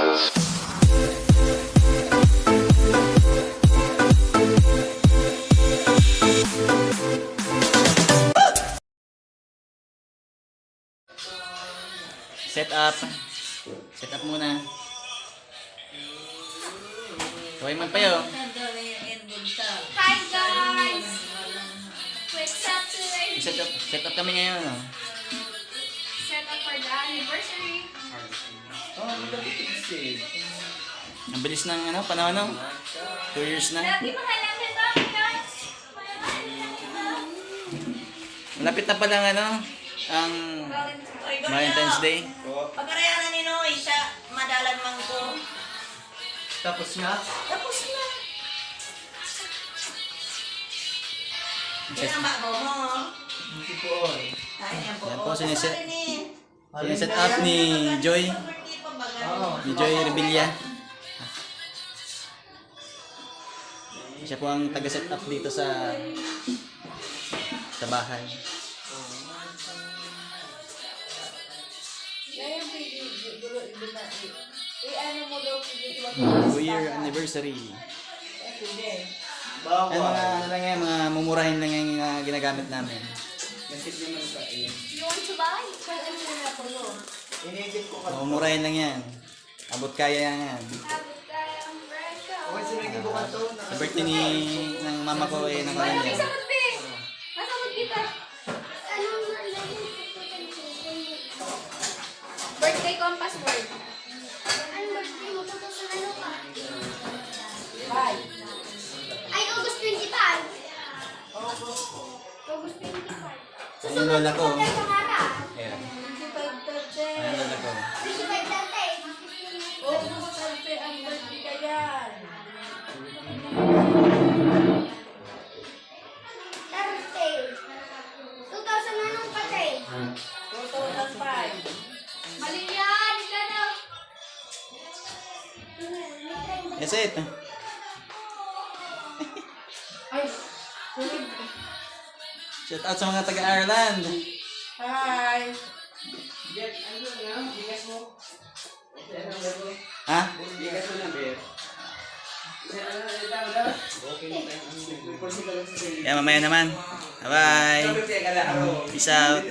Set up. Set up muna. Huwag man pa yun. Hi guys! What's up today? Set up kami ngayon. Oh. Set up for the anniversary. Ang bilis ng panahon, no? 2 years na. Lagi mahalangin ba guys? Malapit na palang ang Valentine's Day. Pagkarayanan ni Noy, siya madalan man ko. Tapos na. Tapos na. Yan ang bago mo. Hindi po. Ay, yan po. Yan po, siniset Siniset up ni Joy. Ni Joy Rebilla. Siya po ang taga-set up dito sa bahay. 2-year anniversary. Ay, mga mumurahin lang yung ginagamit namin. You want to buy? Mumurahin lang yan. Abot kaya yan. Sa birthday ng mama ko nakaroon yan. Masabot be! Masabot kita! Birthday ko ang password. Anong birthday mo? Ay, August 25. August 25. Ayun lola ko. Pangarap. Ayan. 25 birthday. Ayun lola ko. 25 birthday. Oo, birthday ang birthday ka yan. Birthday. 2000 anong patay? 2005. Mali yan! Ika na! That's it. Ay, Shout out sa mga taga-Ireland. hi. Ha? Yan, mamaya naman. Bye-bye. Peace out.